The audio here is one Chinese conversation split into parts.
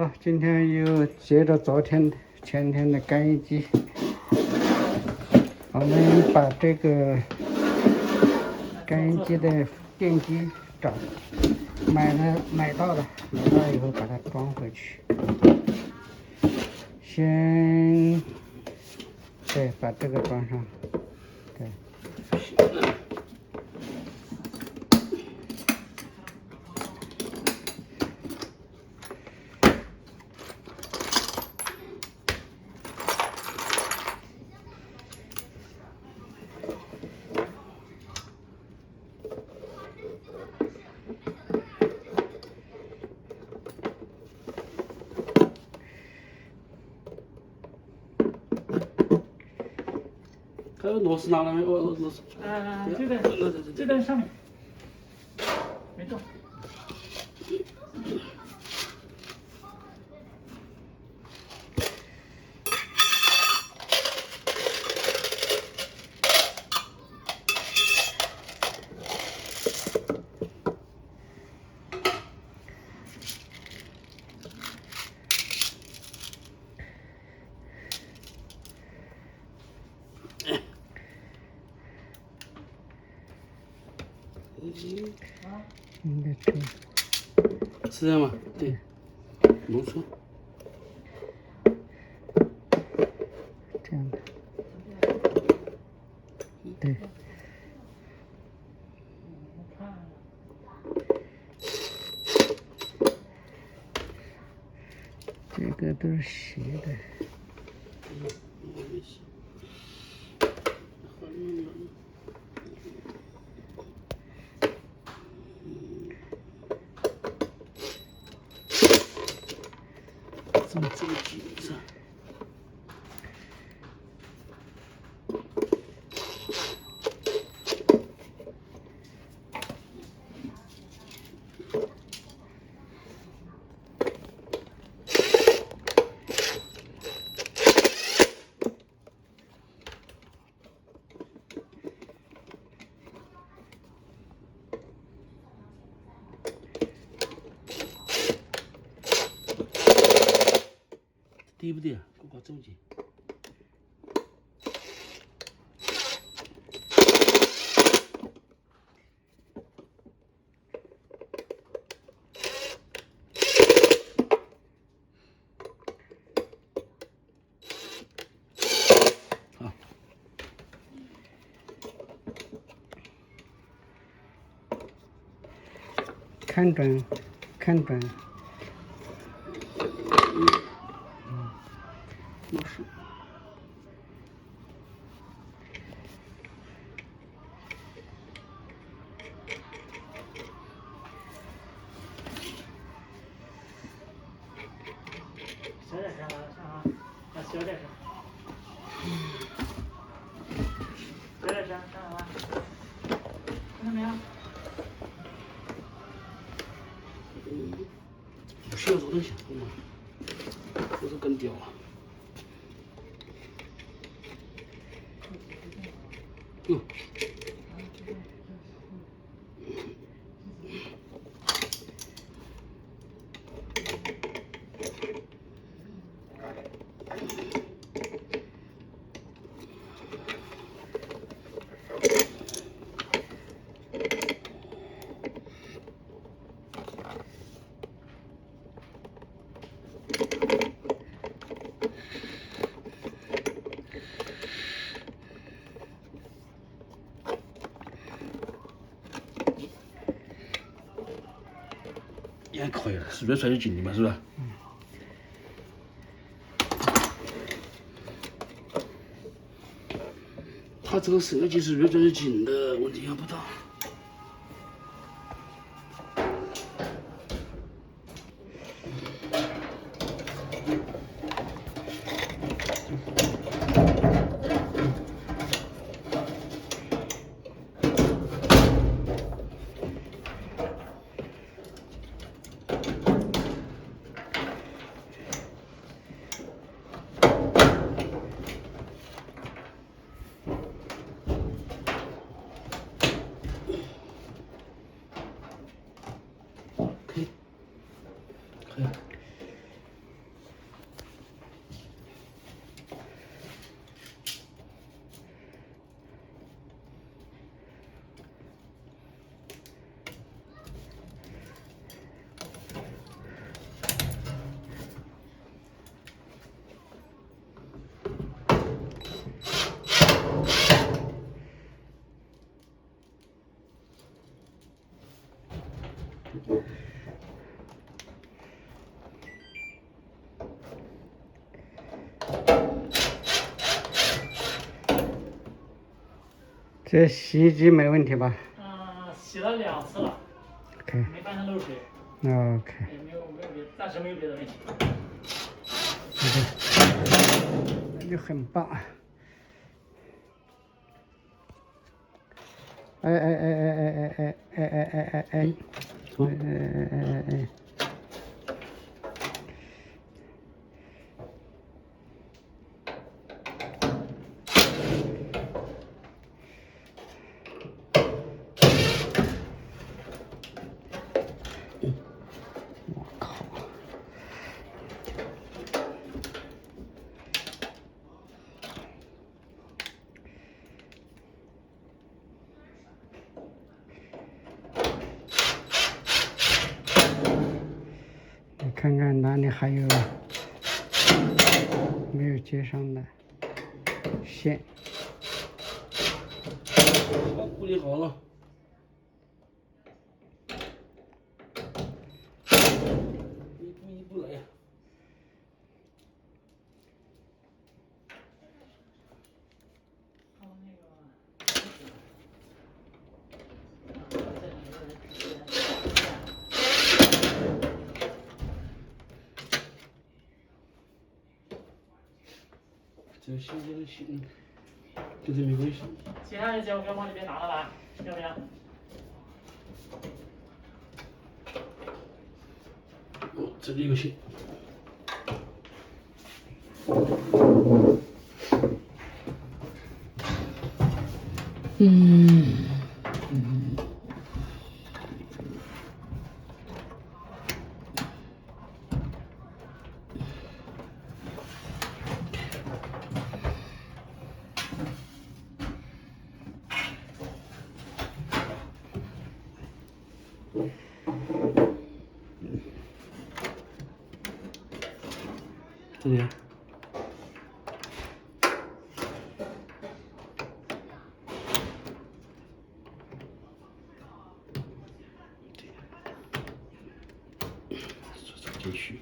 好，今天又接着前天的干衣机，我们把这个干衣机的电机买到了以后把它装回去。先把这个装上，对。还有螺丝拿了没有？螺丝。就在上面，没动。应该可以。是这样吗？对，弄错。这样的，对。这个都是斜的。这么紧是吧？对不对啊？给我搞中间。好，看准。没事。小点声啊！小点声。小点声，看好了。看到没有？不需要做东西，这是更屌了。也可以了，是越揣越紧的嘛，是吧？它这个设计是越转越紧的，问题也不大。这洗衣机没问题吧洗了2次了。？OK。没发现漏水。OK。也没有别，暂时没有别的问题。那就很棒。哎！什么？我靠！你看看哪里还有没有接上的线？好，固定好了。你故意不来呀？这个新鲜的新，跟这没关系。其他的胶该往里边拿了吧？要不要？哦，这里有个线。这里。继续。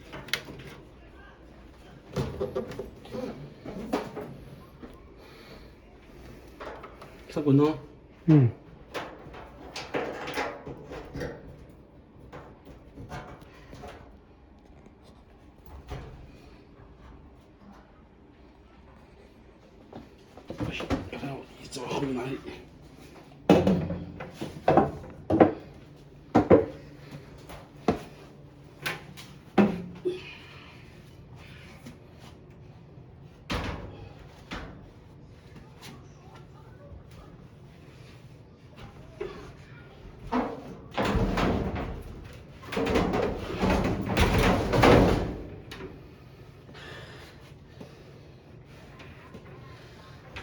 上滚动。嗯。不行，看我一直往后面哪里？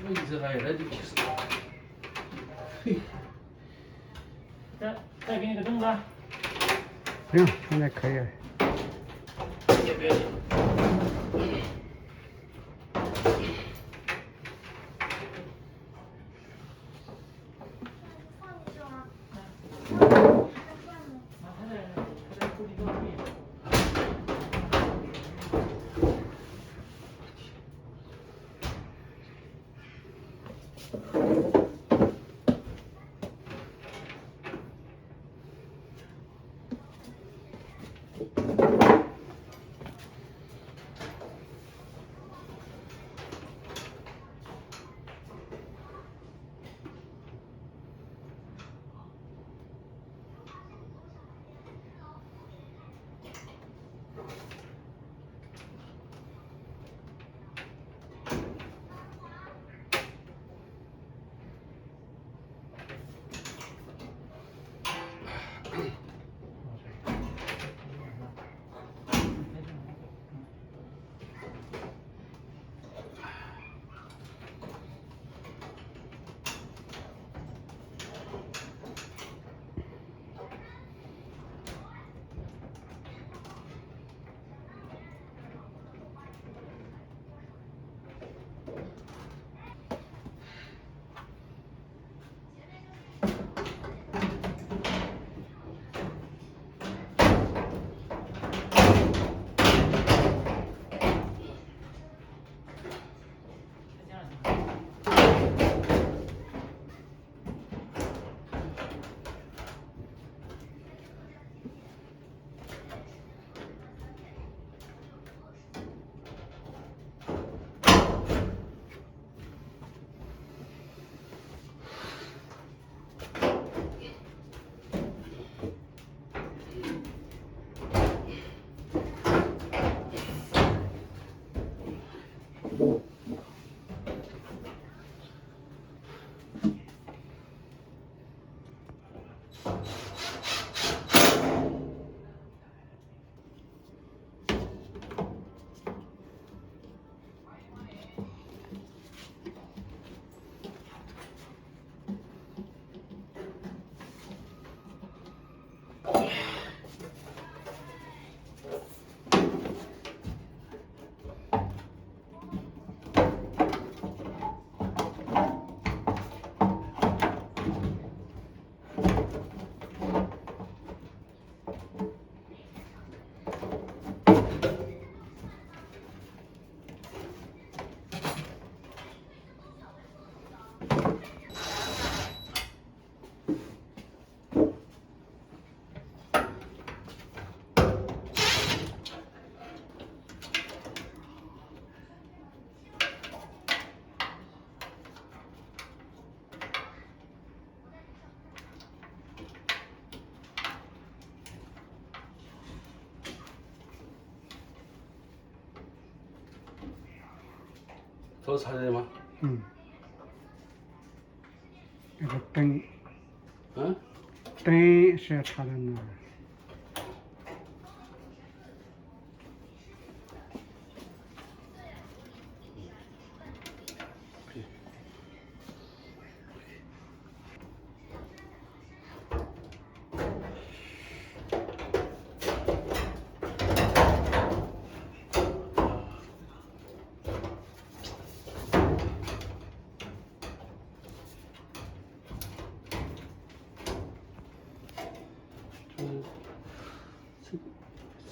位置还来得及是吧？嘿，再给你个凳子。不用，现在可以了。也别紧。好插的吗？嗯。这个灯，嗯，灯是要插在那儿。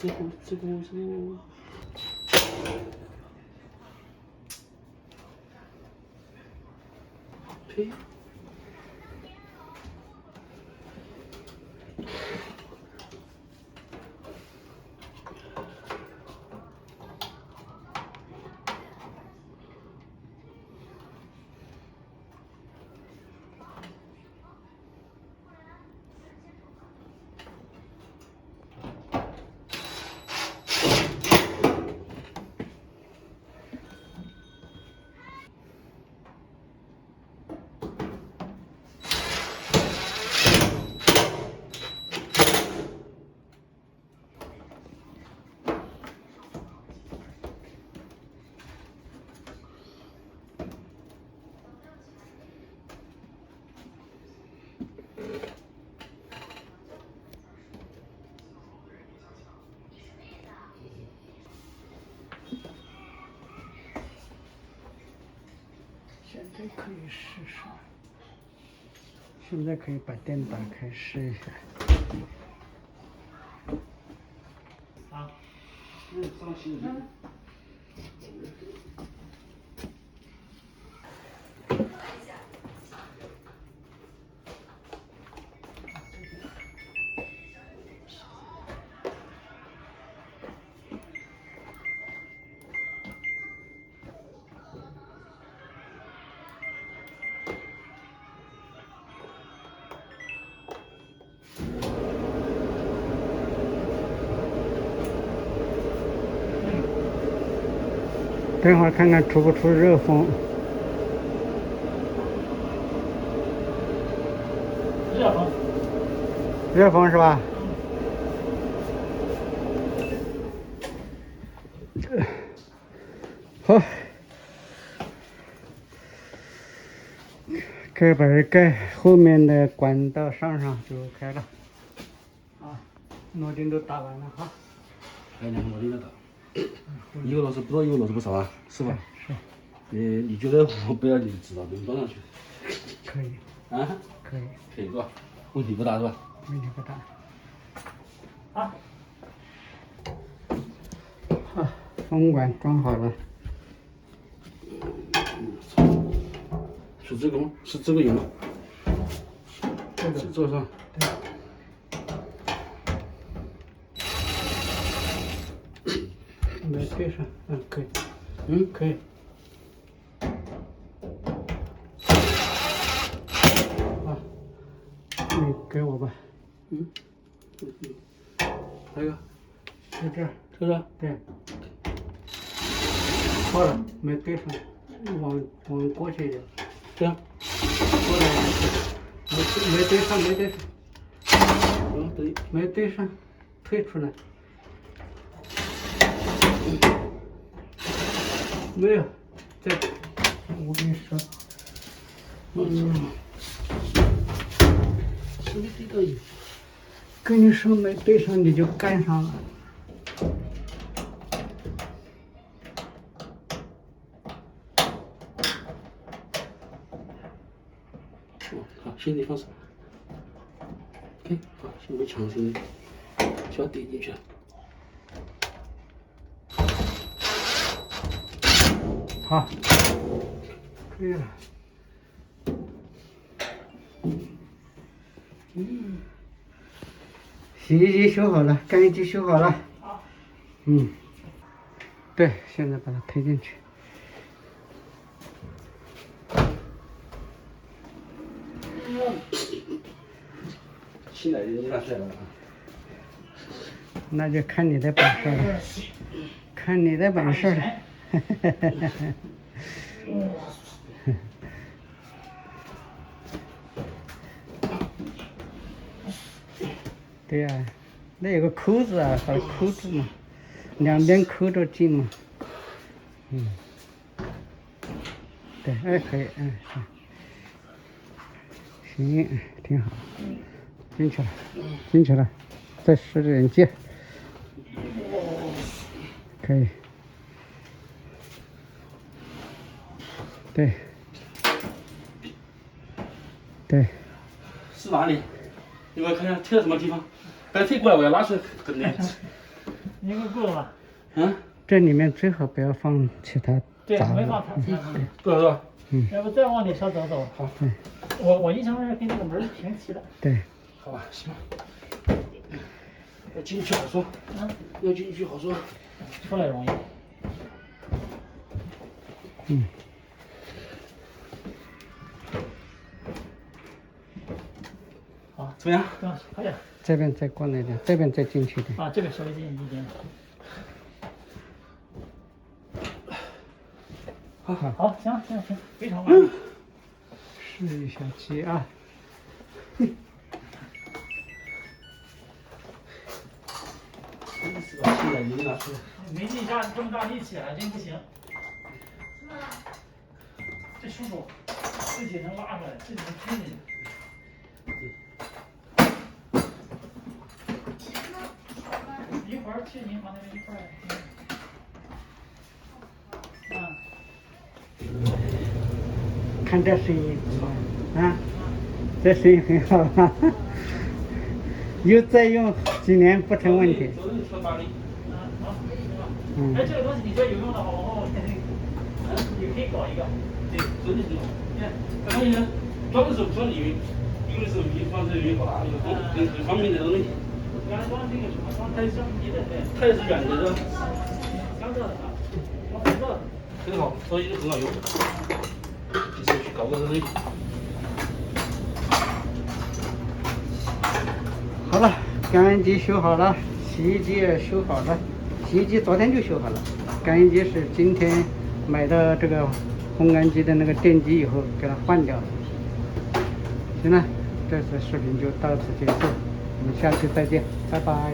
这个，呸！现在可以试试。现在可以把电打开试一下。啊，上新的。等会儿看看出不出热风。热风。热风是吧？好，盖板儿盖，后面的管道上就开了。啊，螺钉都打完了哈。还有2个螺钉要打，一个螺丝不多，一个螺丝不少啊，是吧？是。你觉得我不要你知道能装上去？可以。啊？可以。可以是吧？问题不大是吧？问题不大。啊。好，风管装好了。是这个吗？是这个有吗？这个。这个是吧？对。没对上，可以。可以。啊，你给我吧。还有一个，在这儿。这个。对。错了，没对上，往过去一点。这样。过来一点，没对上。对。没对上，退出来。没有，在，我跟你说，是没对到有。跟你说没对上你就干上了。好，现在放手。OK， 好，现在强行就要顶进去了。好，可以了。洗衣机修好了，干衣机修好了。对，现在把它推进去。新来的你拿出来了啊？那就看你的本事了，看你的本事了。对呀、那有个扣子啊，把它扣住嘛，两边扣着紧嘛。嗯，对，哎，可以，嗯，行，挺好，进去了，进去了，再使点劲，可以，对，对，是哪里？你给我看看推到什么地方？把它推过来，我要拉出来整的。你给够了吧？嗯，这里面最好不要放其他对，杂物没放。它。够了是吧？要不再往里稍走走。好，我印象中是跟这个门平齐的。对，好吧，行吧。要进去好说，要进去好说。出来容易。嗯，好，怎么样？这样可以了。这边再过来点，这边再进去一点。啊，这个稍微近一点。好好，好，行，非常完美。试一下气啊。真是个气人，你拿出来。没你下这么大力气还真不行。这叔叔自己能拉出来，自己能推进去。一会儿去银行那边一块儿。看这声音啊，这声音很好啊，又再用几年不成问题。走你车把里。好，嗯哎，这个东西你觉得有用的话，往后也可以搞一个。对，真的很好。你看，刚才呢，装的时候不晓得有的时候你放这里好大，有很方便的东西。原来装这个什么装太橡皮的，对，它也是软的，是吧？镶着的啊，装红色的。很好，所以很好用。其实去搞个东西。好了，干衣机修好了，洗衣机也修好了。洗衣机昨天就修好了，干衣机是今天买的这个烘干机的那个电机以后给它换掉了。行了，这次视频就到此结束，我们下期再见，拜拜。